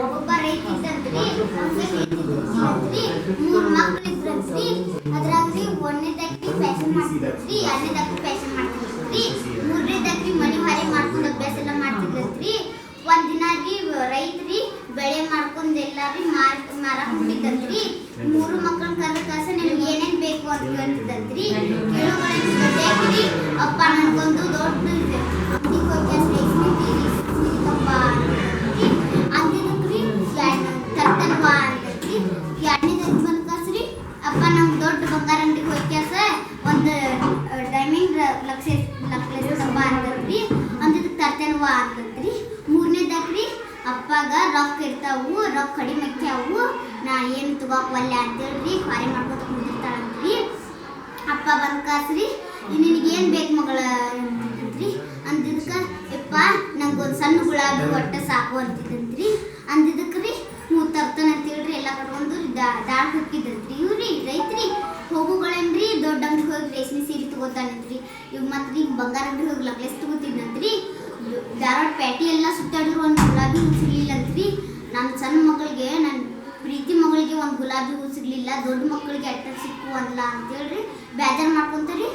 ಒಬ್ಬ ರೈತ ಇದ್ದಂತ್ರಿ ಮೂರು ಮಕ್ಳು ಇದ್ರಂತ್ರಿ ಅದ್ರಾಗ್ರಿ ಒಂದನೇದಾಗಿ ಫ್ಯಾಷನ್ ಮಾಡ್ತಿದ್ರಿ ಎರಡನೇದಾಗಿ ಫ್ಯಾಷನ್ ಮಾಡ್ತಿದ್ರಿ ಮೂರನೇದಾಗಿ ಮನಿ ಹಾರಿ ಮಾಡ್ಕೊಂಡು ಅಭ್ಯಾಸ ಎಲ್ಲ ಮಾಡ್ತಿದ್ರಂತ್ರಿ ಒಂದ್ ದಿನ ರೀ ರೈತ್ರಿ ಬೆಳೆ ಮಾಡ್ಕೊಂಡ್ ಎಲ್ಲಾರಿ ಮಾರಾಕ್ ಹೊಂಟಿದ್ದಂತ್ರಿ ಮೂರು ಮಕ್ಕಳ ಕರ್ಕಾಸ ನಿಮ್ಗೆ ಏನೇನ್ ಬೇಕು ಅಂತ ಕೇಳ್ತಿದ್ದಂತ್ರಿ ಕೇಳೋದ್ರಿ ಅಪ್ಪ ನನ್ಗೊಂದು ದೊಡ್ಡ ಅಂಗಡಿ ಅಂದಿದ್ರಿ ತರ್ತನ್ವಾ ಅಂತಂದ್ರಿ ಎರಡನೇದಾಗಿ ಬಂದ್ ಕಸ್ರಿ ಅಪ್ಪ ನಮ್ಗೆ ದೊಡ್ಡ ಬಂಗಾರ ಅಂಗಡಿಗೆ ಹೋಗ್ಯಾಸ ಒಂದು ಡೈಮಂಡ್ ಲಕ್ಷ ಡಬ್ಬ ಅಂತಂದ್ರಿ ಅಂದಿದ್ದಕ್ಕೆ ತರ್ತನ್ವಾ ಅಂತಂದ್ರಿ ಮೂರನೇದಾಗ್ರಿ ಅಪ್ಪಾಗ ರೊಕ್ಕ ಇರ್ತಾವು ರೊಕ್ಕ ಕಡಿಮೆ ಆಕ್ಯಾವು ನಾ ಏನು ತಗೋಕ್ ಒಲ್ಲೆ ಅಂತೇಳ್ರಿ ಖಾರಿ ಮಾಡ್ಕೊತ ಕುಂದಿರ್ತಾಳಂತ್ರಿ ಅಪ್ಪ ಬಂದ್ ಕಾಸ್ರಿ ನಿನಗೇನು ಬೇಕು ಮಗಳ ಅಂತಂದ್ರಿ ಅಂದಿದ್ದಕ್ಕೆ ಯಪ್ಪ ನಂಗೊಂದು ಸಣ್ಣ ಗುಲಾಬಿ ಒಟ್ಟ ಸಾಕು ಅಂತಿದ್ದಂತ್ರಿ ಅಂದಿದ್ದಕ್ರಿ ಹ್ಞೂ ತರ್ತಾನೆ ಅಂತೇಳ್ರಿ ಎಲ್ಲ ಕಟ್ಕೊಂಡು ದಾಳ್ ಹೋಗಿದ್ದಂತ್ರಿ ಇವ್ರಿ ರೈತ್ರಿ ಹೋಗುಗಳೇನ್ರಿ ದೊಡ್ಡ ಅಂಗಡಿಗೆ ಹೋಗಿ ರೇಷ್ಮೆ ಸೀರೆ ತಗೋತಾನಂತ್ರಿ ಇವ್ ಮತ್ರಿ ಬಂಗಾರ ಅಂಗಡಿಗೆ ಹೋಗಿ ಲಕ್ಲೆಸ್ ತಗೋತಿದ್ನಂತ್ರಿ ಧಾರವಾಡ ಪ್ಯಾಟಿ ಎಲ್ಲ ಸುತ್ತಾಡಿದ್ರು ಒಂದು ಗುಲಾಬಿ ಹೂ ಸಿಗ್ಲಿಲ್ಲಂತ್ರಿ ನನ್ನ ಸಣ್ಣ ಮಗಳಿಗೆ ನನ್ನ ಪ್ರೀತಿ ಮಗಳಿಗೆ ಒಂದು ಗುಲಾಬಿ ಹೂ ಸಿಗ್ಲಿಲ್ಲ ದೊಡ್ಡ ಮಕ್ಕಳಿಗೆ ಅಟ್ಟ ಸಿಕ್ಕು ಅಲ್ಲ ಅಂತೇಳ್ರಿ ಬೇಜಾರು ಮಾಡ್ಕೊಂತಾರಿ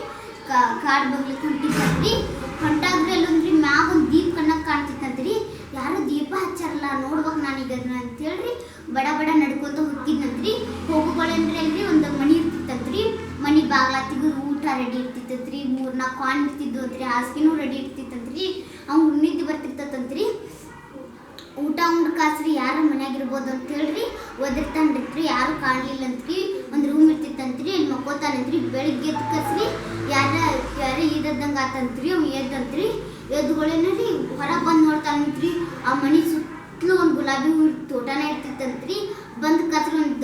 ಕಾಡು ಬಗ್ಲಿಕ್ಕೆ ಹೊಂಟಿದ್ದಂತ್ರಿ ಹೊಂಟಾಗ್ರಿ ಅಲ್ಲೊಂದ್ರಿ ಮ್ಯಾಗ ಒಂದು ದೀಪ ಕಣ್ಣಾಗ ಕಾಣ್ತಿತ್ತಂತ್ರಿ ಯಾರು ದೀಪ ಹಚ್ಚಾರಲ್ಲ ನೋಡ್ಬೇಕು ನಾನೀಗ ಅಂತೇಳ್ರಿ ಬಡ ಬಡ ನಡ್ಕೊತ ಹೋಗಿದ್ನಂತ್ರಿ ಹೋಗುಗಳೇನ್ರಿ ಅಲ್ರಿ ಒಂದು ಮನಿ ಇರ್ತಿತ್ತಂತ್ರಿ ಮನಿ ಬಾಗ್ಲಾತಿಗೂ ಊಟ ರೆಡಿ ಇರ್ತಿತ್ತಂತ್ರಿ 3-4 ಕಾನ್ ಇರ್ತಿದ್ವು ಅಂತ್ರಿ ಹಾಸಿಗೆನೂ ರೆಡಿ ಇರ್ತಿತ್ತಂತ್ರಿ ಅವ್ನು ನಿದ್ದೆ ಬರ್ತಿರ್ತಂತ್ರಿ ಊಟ ಉಂಡ್ ಕಾಸ್ರಿ ಯಾರ ಮನ್ಯಾಗಿರ್ಬೋದು ಅಂತ ಹೇಳ್ರಿ ಒದರ್ತಾನ್ರಿ ಯಾರು ಕಾಣಲಿಲ್ಲಂತ್ರಿ ಒಂದು ರೂಮ್ ಇರ್ತಿತ್ತಂತ್ರಿ ಅಲ್ಲಿ ಮಕ್ಕೋತಾನಂತ್ರಿ ಬೆಳಿಗ್ಗೆ ಎದ್ದು ಕಸ್ರಿ ಯಾರ ಇದ್ದಂಗೆ ಆತಂತ್ರಿ ಅವ್ನು ಎದ್ದಂತ್ರಿ ಎದ್ದುಗಳೇನ್ರಿ ಹೊರಗೆ ಬಂದು ನೋಡ್ತಾನಂತ್ರಿ ಆ ಮನೆ ಸುತ್ತಲೂ ಒಂದು ಗುಲಾಬಿ ಹೂ ತೋಟನೇ ಇರ್ತಿತ್ತಂತ್ರಿ ಬಂದು ಕಸ್ರಿ ಒಂದು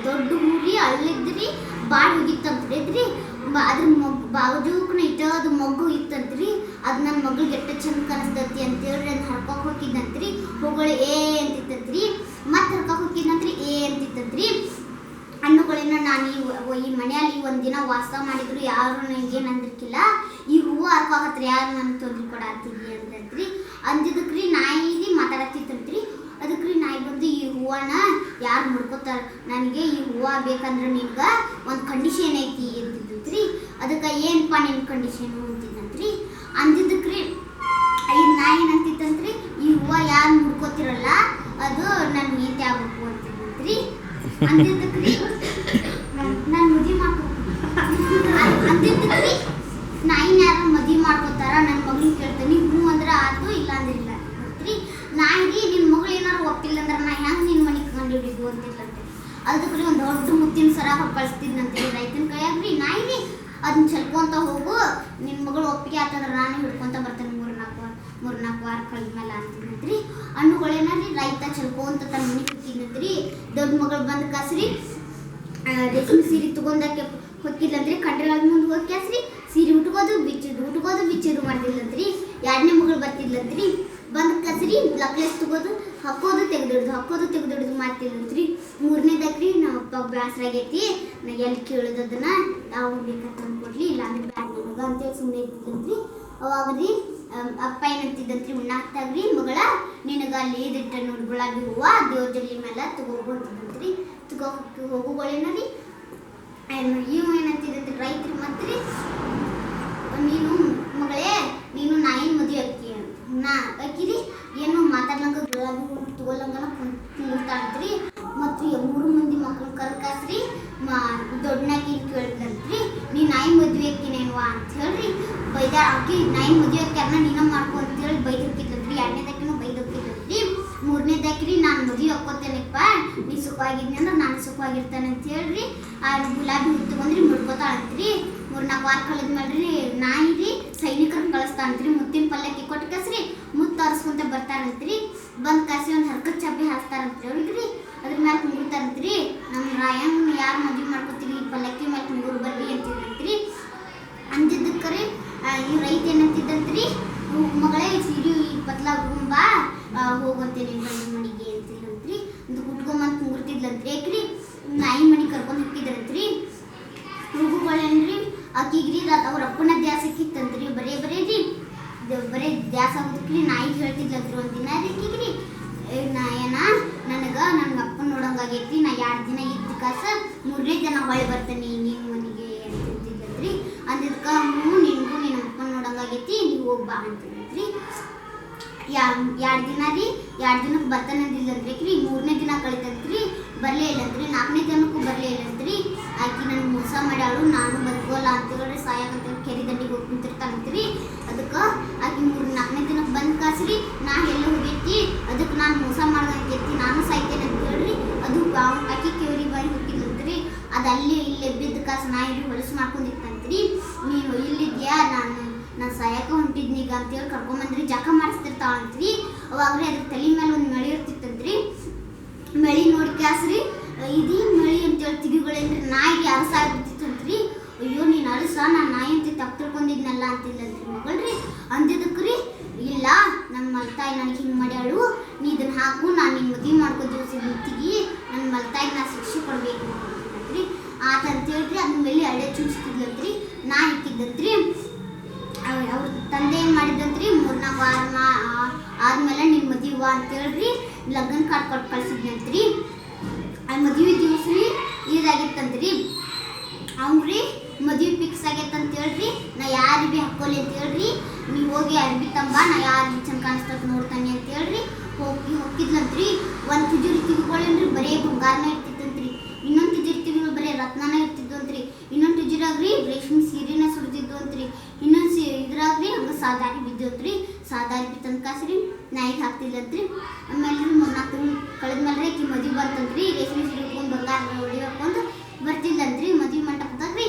ದೊಡ್ಡ ಹೂರಿ ಅಲ್ಲಿದ್ರಿ ಬಾಡ್ ಹೋಗಿತ್ತಂತ್ರಿ ಅದ್ರ ಬಾಜುಕ್ನ ಇಟ್ಟೋದು ಮಗು ಇತ್ತಂತ್ರಿ ಅದು ನನ್ನ ಮಗಳಿಗೆ ಎಷ್ಟ ಚಂದ ಕಾಣಿಸ್ತೈತಿ ಅಂತೇಳ್ರಿ ಅದು ಹರ್ಕೋಕ್ ಹೋಗಿದ್ದಂತ್ರಿ ಹೋಗೋಳೆ ಏ ಅಂತಿತ್ತಂತ್ರಿ ಮತ್ತೆ ಹರ್ಕೋಕ್ ಹೋಗಿದ್ದಂತ್ರಿ ಏ ಅಂತಿತ್ತಂತ್ರಿ ಹಣ್ಣುಗಳನ್ನ ನಾನು ಈ ಮನೆಯಲ್ಲಿ ಒಂದಿನ ವಾಸ ಮಾಡಿದ್ರು ಯಾರು ನನಗೇನು ಅಂದಿರ್ಕಿಲ್ಲ ಈ ಹೂವು ಹರ್ಕೋಕತ್ರಿ ಯಾರು ನನ್ನ ತೊಂದ್ರೆ ಕೊಡತ್ತೀವಿ ಅಂತಂತ್ರಿ ಅಂದಿದ್ದಕ್ರಿ ನಾಯಿಗೆ ಮಾತಾಡತ್ತಿತ್ತಂತ್ರಿ ಅದಕ್ರಿ ನಾಯಿ ಬಂದು ಈ ಹೂವನ್ನ ಯಾರು ಮುಡ್ಕೋತಾರ ನನಗೆ ಈ ಹೂವು ಬೇಕಂದ್ರೆ ನಿಮ್ಗೆ ಒಂದು ಕಂಡೀಷನ್ ಐತಿ ಅಂತಿದ್ರಿ ಅದಕ್ಕೆ ಏನಪ್ಪ ನಿಮ್ಮ ಕಂಡೀಷನು ಅಂತಿದ್ದಂತ್ರಿ ಅಂದಿದ್ದಕ್ರಿ ಈ ನಾಯಿ ಏನಂತಿತ್ತಂತ್ರಿ ಈ ಹೂವು ಯಾರು ಮುಡ್ಕೋತಿರಲ್ಲ ಅದು ನನ್ನ ನೀತಿ ಆಗ್ಬೇಕು ಅಂತಿದ್ದಂತ್ರಿ ಅಂದಿದ್ದಕ್ರಿ ನಾನು ಮದುವೆ ಮಾಡ್ಕೊ ಅಂದಿದ್ದಕ್ರಿ ನಾಯಿನ ಯಾರು ಮದುವೆ ಮಾಡ್ಕೋತಾರ ನನ್ನ ಮಗನಿಗೆ ಕೇಳ್ತೀನಿ ಹ್ಞೂ ಅಂದ್ರೆ ಆತು ಇಲ್ಲ ಅಂದ್ರೆ ಇಲ್ಲ ಅಂತ್ರಿ ನಾಯಿಗೆ ನಿನ್ನ ಮಗಳು ಏನಾರು ಒಪ್ಪಿಲ್ಲ ಅಂದ್ರೆ ನಾ ಹೆಂಗೆ ನಿನ್ನ ಮನೆಗೆ ಕಂಡು ಹಿಡಿದು ಅಂತಿಲ್ಲಂತೆ ಅದಕ್ರಿ ಒಂದು ದೊಡ್ಡ ಮುತ್ತಿನ ಸರ ಕಳಿಸ್ತಿದ್ನಂತೇಳಿ ರೈತನ ಕೈಯಾಗ್ರಿ ನಾಯಿರಿ ಅದನ್ನ ಚಲ್ಕೊಂತ ಹೋಗು ನಿನ್ನ ಮಗಳು ಒಪ್ಪಿಗೆ ಆತಂದ್ರೆ ನಾನು ಹಿಡ್ಕೊಂತ ಬರ್ತೇನೆ 3-4 ವಾರ ಕಳೆದ್ಮೇಲೆ ಅಂತಿದ್ನಂತ್ರಿ ಹಣ್ಣುಗಳೇನಾರಿ ರೈತ ಚಲ್ಕೊಂತ ತನ್ನ ಮನೆಗೆ ಕೂತಿದ್ನಂತ್ರಿ ದೊಡ್ಡ ಮಗಳು ಬಂದು ಕಸ್ರಿ ರೇಷ್ಮೆ ಸೀರೆ ತಗೊಂಡಕ್ಕೆ ಹೊಕ್ಕಿದ್ಲಂತ್ರಿ ಕಂಡ್ರೆಗಳ ಮುಂದೆ ಹೋಗಿ ಕ್ಯಾಸ್ರಿ ಸೀರೆ ಉಟ್ಕೋದು ಬಿಚ್ಚೋದು ಮಾಡ್ತಿದ್ಲಂತ್ರಿ ಎರಡನೇ ಮಗಳು ಬರ್ತಿದ್ಲಂತ್ರಿ ಬಂದು ಕಸ್ರಿ ಲಕ್ಲೆಸ್ ತಗೋದು ಹಾಕೋದು ತೆಗೆದಿಡ್ದು ಮಾಡ್ತಿದ್ಲಂತ್ರಿ ಮೂರನೇದಾಗ್ರಿ ನಮ್ಮ ಅಪ್ಪ ಬ್ಯಾಸರ ಆಗೈತಿ ನಾ ಎಲ್ಲಿ ಕೇಳೋದು ಅದನ್ನ ಯಾವ ಬೇಕಂತ ಅಂದ್ಕೊಡ್ಲಿ ಇಲ್ಲಾಂದ್ರೆ ಬ್ಯಾಗ್ ನನಗ ಅಂತೇಳಿ ಸುಮ್ಮನೆ ಇರ್ತಿದ್ದಂತ್ರಿ ಅವಾಗ್ರಿ ಅಪ್ಪ ಏನಂತಿದ್ದಂತ್ರಿ ಉಣ್ಣಾಕ್ತಾಗ್ರಿ ಮಗಳ ನಿನಗ ಅಲ್ಲಿ ಇದಿಟ್ಟ ನೋಡಿ ಗುಲಾಬಿ ಹೂವು ದೇವ್ರ ಜಲ್ಲಿ ಮೇಲೆ ತಗೋಗು ಅಂತಿದ್ದಂತ್ರಿ ಹೋಗುಗಳೇನರಿ ಇವು ಏನಂತಿದ್ದಂತ್ರಿ ರೈತರು ಮತ್ರಿ ನೀನು ಮಗಳೇ ನೀನು ನಾಯಿನ ಮದುವೆ ಅಕ್ಕಿ ನಾ ಅಕ್ಕಿರಿ ಏನು ಮಾತಾಡ್ಲಂಗ ಗುಲಾಬಿ ಹೂ ತಗೊಳ್ಳಂಗನ ಕುಂತಾಳ್ತ್ರಿ ಮತ್ತು 3 ಮಂದಿ ಮಕ್ಕಳು ಕರ್ಕಾಸ್ರಿ ದೊಡ್ಡನಾಗಿ ಕೇಳಿದ್ರಂತ್ರಿ ನೀ ನಾಯಿ ಮದುವೆ ಅಕ್ಕಿನೇನ್ವಾ ಅಂತ ಹೇಳ್ರಿ ಬೈದ ಆಕಿ ನಾಯಿ ಮದುವೆ ಅಕ್ಕಿಯನ್ನ ನೀನ ಮಾಡ್ಕೊ ಅಂತೇಳಿ ಬೈದಕ್ಕಿದ್ಲಂತ್ರಿ ಎರಡನೇದಕ್ಕಿನೂ ಬೈದಕ್ಕಿದ್ಲಂತ್ರಿ ಮೂರನೇದಕ್ಕಿರಿ ನಾನು ಮದುವೆ ಹಾಕೋತೇನೆಪ್ಪ ನೀ ಸುಖವಾಗಿದ್ನಿ ಅಂದ್ರೆ ನಾನು ಸುಖವಾಗಿರ್ತಾನೆ ಅಂತ ಹೇಳ್ರಿ ಆ ಗುಲಾಬಿ ಹೂ ತಗೊಂಡ್ರಿ ಮುಡ್ಕೋತಾಳಂತ್ರಿ 3-4 ವಾರ ಕಳೆದ್ಮೇಲೆ ನಾಯಿರಿ ಸೈನಿಕರನ್ನ ಕಳಿಸ್ತಾನಂತ್ರಿ ಮುತ್ತಿನ ಪಲ್ಲಕ್ಕಿ ಕೊಟ್ಟು ಕಸ್ರಿ ಮುತ್ತು ತರಿಸ್ಕೊಂತ ಬರ್ತಾರಂತ್ರಿ ಬಂದು ಕಸಿ ಒಂದು ಹರ್ಕತ್ ಚಾಪಿ ಹಾಕ್ತಾರಂತ್ರಿ ಅವ್ರಿಗ್ರಿ ಅದ್ರ ಮೇಲೆ ಕುಂದಿರ್ತಾರಂತ್ರಿ ನಮ್ಮ ರಾಯಣ್ಣ ಯಾರು ಮದುವೆ ಮಾಡ್ಕೊತೀವಿ ಈ ಪಲ್ಲಕ್ಕಿ ಮೇಲೆ ಕುಂದೂರು ಬರ್ರಿ ಅಂತಿದ್ರಂತ್ರಿ ಅಂತಿದ್ದಕ್ಕರಿ ಈ ರೈತ ಏನಂತಿದ್ದಂತ್ರಿ ಮಗಳೇ ಸೀರೆ ಪತ್ಲ ಉಟ್ಕೊಂಬಾ ಹೋಗುವಂತೆ ನಿಮ್ಮ ಮನೆಗೆ ಅಂತಿದ್ರಂತ್ರಿ ಒಂದು ಕುಟ್ಕೊಂಬಂದು ಕುಂದಿರ್ತಿದ್ಲಂತ್ರಿ ಯಾಕ್ರಿ ನಾಯಿ ಮನೆ ಕರ್ಕೊಂಡು ಹೋಗಿದ್ರಂತ್ರಿ ಹುಡುಗುಗಳೇನ್ರಿ ಆಕಿಗ್ರಿ ಅವ್ರ ಅಪ್ಪನ ದ್ಯಾಸಕ್ಕಿತ್ತಂತ್ರಿ ಬರೇ ದ್ಯಾಸ ಆಗೋದಕ್ರಿ ನಾಯಿಗೆ ಹೇಳ್ತಿದ್ಲಂತ್ರಿ ಒಂದಿನ ಅದಕ್ಕಿಗ್ರಿ ನಾಯನ ಆಗೈತಿ, ನಾ 2 ದಿನ ಇದ್ದ ಕಾಸ 3ನೇ ದಿನ ಹೊಳ್ಳಿ ಬರ್ತೇನೆ ನಿಮ್ಮ ಮನೆಗೆ ಅಂತಿದ್ಲಂತ್ರಿ. ಅಂದಿದ್ಕ ನಿನಗೂ ನಿನ್ನ ಅಪ್ಪನ ನೋಡಂಗಾಗೈತಿ, ನೀವು ಹೋಗಿ ಬಾ ಅಂತಿದ್ರಿ. 2 ದಿನ ರೀ, 2 ದಿನಕ್ಕೆ ಬರ್ತಾನೆ ಅಂದಿಲ್ಲಂತ್ರಿ. 3ನೇ ದಿನ ಕಳಿತಂತ್ರಿ, ಬರಲೇ ಇಲ್ಲಂತ್ರಿ. 4ನೇ ದಿನಕ್ಕೂ ಬರಲೇ ಇಲ್ಲಂತ್ರಿ. ಆಕಿ ನನಗೆ ಮೋಸ ಮಾಡ್ಯಾಳು, ನಾನು ಬದುಕೋಲ್ಲ ಅಂತೇಳಿ ಸಾಯಕಂತ ಕೆರೆ ದಂಡಿಗೆ ಹೋಗಿ ಕುಂತಿರ್ತಾನಂತ್ರಿ. ಅದಕ್ಕೆ ಆಕಿ 4ನೇ ದಿನಕ್ಕೆ ಬಂದು ಕಾಸ್ರಿ, ನಾ ಎಲ್ಲ ಹೋಗೈತಿ, ಅದಕ್ಕೆ ನಾನು ಮೋಸ ಮಾಡ್ದಂಗೈತಿ, ನಾನು ಸಾಯ್ತೇನೆ ಅಂತ ಹೇಳ್ರಿ. ಅದು ಆಕಿ ಕೆವರಿ ಬಾಯಿ ಹೋಗಿಲ್ಲಂತ್ರಿ. ಅದು ಅಲ್ಲೇ ಇಲ್ಲೇ ಬಿದ್ದ ಕಾಸು ನಾ ಇಲ್ಲಿ ಹೊಲಸು ಮಾಡ್ಕೊಂಡಿರ್ತಂತ್ರಿ. ನೀನು ಇಲ್ಲಿದ್ಯಾ, ನಾನು ಸಾಯಕ ಹೊಂಟಿದ್ನೀಗ ಅಂತೇಳಿ ಕರ್ಕೊಂಬಂದ್ರಿ. ಜಕ ಮಾಡಿಸ್ತಿರ್ತಾಳಂತ್ರಿ. ಅವಾಗ್ರಿ ಅದ್ರ ತಲೆ ಮೇಲೆ ಒಂದು ಮಳಿ ಇರ್ತಿತ್ತಂತ್ರಿ. ಮಳಿ ನೋಡಿ ಕ್ಯಾಸ್ರಿ, ಇದೇನು ಮಳಿ ಅಂತೇಳಿ ತಿಗಿಗಳೇನ್ರಿ, ನಾಯಿಗೆ ಅರಸ ಆಗ್ಬಿಡ್ತಿತ್ತಂತ್ರಿ. ಅಯ್ಯೋ ನೀನು ಅರಸ, ನಾನು ನಾಯಿ ಅಂತ ತಪ್ಪು ತಿಳ್ಕೊಂಡಿದ್ನಲ್ಲ ಅಂತಿಲ್ಲಂತ್ರಿ ಮಗಳ್ರಿ. ಅಂದಿದ್ದಕ್ರಿ, ಇಲ್ಲ ನನ್ನ ಮಲ್ತಾಯಿ ನನಗೆ ಹಿಂಗೆ ಮಾಡ್ಯಾಳು, ನೀ ಇದನ್ನು ಹಾಕು, ನಾನು ನಿನ್ನ ಮದುವೆ ಮಾಡ್ಕೊತೀವಿ ತಿಗಿ, ನನ್ನ ಮಲ್ತಾಯಿಗೆ ನಾ ಶಿಕ್ಷೆ ಕೊಡಬೇಕು ಅಂತಂದ್ರಿ. ಆತಂತೇಳ್ರಿ ಅದ್ರ ಮೇಲೆ ಹಳ್ಳೆ ಚೂಸ್ತಿದ್ಲಂತ್ರಿ. ನಾ ಇಕ್ಕಿದ್ದಂತ್ರಿ. ಅವ್ರ ತಂದೆ ಏನು ಮಾಡಿದಂತ್ರಿ, 3-4 ವಾರ ಆದ್ಮೇಲೆ ನಿನ್ನ ಮದುವೆ ಅಂತೇಳ್ರಿ ಲಗ್ನ ಕಾರ್ಡ್ ಕೊಟ್ಟು ಕಳ್ಸಿದ್ನಂತ್ರಿ. ಆ ಮದುವೆ ದಿವಸ ರೀ ಇದಾಗಿತ್ತಂತ್ರಿ. ಅವ್ರಿ ಮದುವೆ ಫಿಕ್ಸ್ ಆಗೈತೆ ಅಂತೇಳ್ರಿ, ನಾ ಯಾರು ಭೀ ಹಾಕೋಲಿ ಅಂತೇಳ್ರಿ, ನೀವು ಹೋಗಿ ಅರ್ಬಿ ತಂಬ, ನಾ ಯಾರು ಭೀ ಚಂದ ಕಾಣಿಸ್ತದ ನೋಡ್ತಾನೆ ಅಂತೇಳ್ರಿ ಹೋಗಿದ್ಲಂತ್ರಿ. ಒಂದು ತಿಜುರಿ ತಿಳ್ಕೊಳ್ಳೇನ್ರಿ ಬರೀ ಬಂಗಾರನೇ ಇರ್ತಿತ್ತಂತ್ರಿ. ಇನ್ನೊಂದು ತಿಜುರಿ ತಿಗಳು ಬರೀ ರತ್ನನ ಇರ್ತಿದ್ವಂತ್ರಿ. ಇನ್ನೊಂದು ತಿಜುರಾಗ್ರಿ ರೇಷ್ಮೆ ಸೀರೆನ ಸುರಿದಿದ್ವಂತ್ರಿ. ಇನ್ನೊಂದು ಇದ್ರಾಗ್ರಿ ಹಂಗೆ ಸಾದಾರಿ ಬಿದ್ದೋತ್ರಿ. ಸಾದಾರಿ ಬಿತ್ತಂತ ಕಾಸ್ರಿ ನಾಯಿಗೆ ಹಾಕ್ತಿದ್ಲಂತ್ರಿ. ಆಮೇಲೆ 3-4 ತಿಂಗಳು ಕಳೆದ್ಮೇಲೆ ಆಕಿ ಮದುವೆ ಬಂತಂತ್ರಿ. ರೇಷ್ಮೆ ಸೀರೆ ಉಟ್ಕೊಂಡು ಬಂಗಾರ ಹೊಡಿಬೇಕು ಬರ್ತಿದ್ಲಂತ್ರಿ. ಮದುವೆ ಮಂಟಪದಾಗ್ರಿ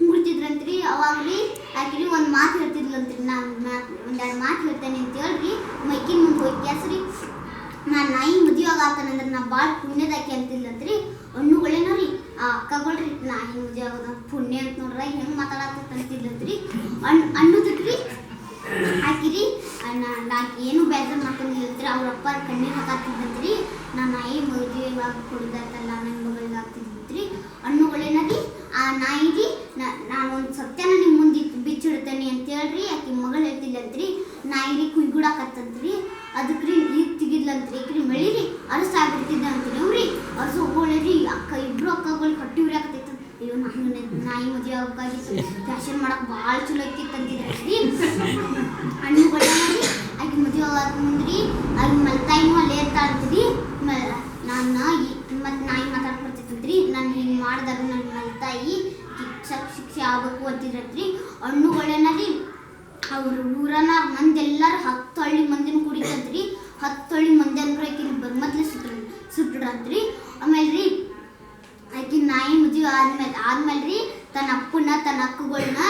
ಮುಡ್ತಿದ್ರಂತ್ರಿ. ಅವಾಗ್ರಿ ಆಕಿರಿ ಒಂದು ಮಾತು ಹೇಳ್ತಿದ್ಲಂತ್ರಿ, ನಾನು 1-2 ಮಾತು ಹೇಳ್ತೇನೆ ಅಂತ ಹೇಳ್ರಿ ಮೈಕಿನ ಮುಂದೆ ಹೋಗಿ ಕ್ಯಾಸ್ರಿ, ನಾನು ನಾಯಿ ಮದುವೆ ಆಗತ್ತನಂದ್ರೆ ನಾ ಭಾಳ ಪುಣ್ಯದಾಕಿ ಅಂತಿದ್ಲಂತ್ರಿ. ಹಣ್ಣುಗಳೇನ ರೀ ಆ ಅಕ್ಕಗಳ್ರಿ, ನಾ ಹಿಂಗೆ ಮದುವೆ ಆಗೋದು ಪುಣ್ಯ ಅಂತ ನೋಡ್ರ ಹೆಂಗೆ ಮಾತಾಡತ್ತ ಅಂತಿದ್ಲಂತ್ರಿ. ಅನ್ನೋದಕ್ರಿ ಆಕಿರಿ ನಾಕಿ ಏನು ಬೇಸರ ಮಾಡ್ಕೊಂಡಿದ್ರಿ. ಅವ್ರ ಅಪ್ಪ ಕಣ್ಣೀರು ಹಾಕತ್ತಿದ್ದಂತ್ರಿ. ನಾ ನಾಯಿ ಮದುವೆ ಕೊಡೋದಾಯ್ತಲ್ಲ ನನ್ನ ಮಗಳಿಗೆ ಆಗ್ತಿದ್ರಿ. ಹಣ್ಣುಗಳೇನರಿ ಆ ನಾಯಿಗೆ ನಾನು ಒಂದು ಸತ್ಯನ ನಿಮ್ಮ ಮುಂದೆ ಬಿಚ್ಚಿಡ್ತೇನೆ ಅಂತೇಳ್ರಿ ಆಕಿ ಮಗಳು ಹೇಳ್ತಿಲ್ಲಂತ್ರಿ. ನಾಯಿರಿ ಕುಯ್ಗುಡಾಕತ್ತಂತ್ರಿ. ಅದಕ್ರಿ ಈಗ ತೆಗಿದ್ಲಂತ್ರಿ. ಆಕ್ರಿ ಮಳಿರಿ ಅರಸ ಆಗ್ಬಿಡ್ತಿದ್ದಂತ್ರಿ. ಅವ್ರಿ ಅರಸ ಹೋಗೋಳ್ರಿ ಇಬ್ರು ಅಕ್ಕಗಳು ಕಟ್ಟಿ ಉರಿಯಾಕತ್ತೈತ. ಅಯ್ಯೋ ನಾನು ನಾಯಿ ಮದುವೆ ಆಗೋಕ್ಕಾಗಿತ್ತು, ಫ್ಯಾಷನ್ ಮಾಡಕ್ಕೆ ಭಾಳ ಚಲೋ ಐತಿತ್ತು ಅಂತಿದ್ರಿ. ಹಣ್ಣುಗಳೇನರಿ ಆಕೆ ಮದುವೆ ಆಗೋಕೆ ಮುಂದ್ರಿ ಆಕೆ ಮಲ್ತಾಯಿನೂ ಅಲ್ಲೇ ಇರ್ತಾಳಂತ್ರಿ. ಮತ್ತು ನಾಯಿ ಮಾತಾಡ್ಕೊಡ್ತಿತ್ತಂತ್ರಿ, ನಾನು ಹಿಂಗೆ ಮಾಡಿದಾಗ ನನ್ನ ಮಲ್ತಾಯಿ ಶಿಕ್ಷೆ ಆಗ್ಬೇಕು ಅಂತಿದ್ರತ್ರಿ. ಹಣ್ಣುಗಳೇನರಿ ಅವ್ರ ಊರನ ಮಂದೆಲ್ಲರೂ 10 ಹಳ್ಳಿ ಮಂದಿನ ಕುಡಿತಂತ್ರಿ. 10 ಹಳ್ಳಿ ಮಂದಿ ಅಂದ್ರೆ ಆಕಿನ ಮೊದಲು ಸುಟ್ರಂತ್ರಿ. ಆಮೇಲೆ ರೀ ಆಕಿ ನಾಯಿ ಮದುವೆ ಆದ್ಮೇಲೆ ರೀ ತನ್ನ ಅಪ್ಪನ ತನ್ನ ಅಕ್ಕಗಳನ್ನ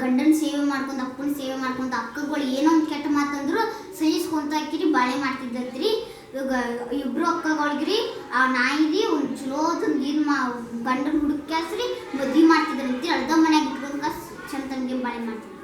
ಗಂಡನ ಸೇವೆ ಮಾಡ್ಕೊಂಡು ಅಪ್ಪನ ಸೇವೆ ಮಾಡ್ಕೊಂತ ಅಕ್ಕಗಳು ಏನೋ ಒಂದು ಕೆಟ್ಟ ಮಾತಂದ್ರು ಸಹಿಸ್ಕೊಂತ ಆಕಿರಿ ಬಾಳೆ ಮಾಡ್ತಿದ್ದಂತ್ರಿ. ಇವಾಗ ಇಬ್ರು ಅಕ್ಕಗಳಿಗ್ರಿ ಆ ನಾಯಿರಿ ಒಂದು ಚಲೋದೊಂದು ಗಂಡನ ಹುಡುಕ್ಯಾಸ್ರಿ ಮದುವೆ ಮಾಡ್ತಿದ್ರಂತ್ರಿ. ಅರ್ಧ ಮನ್ಯಾಗ ಇಟ್ಕೊಂಡ ಚಂದ ತಂಗಿ ಬಾಳೆ ಮಾಡ್ತಿದ್ರು.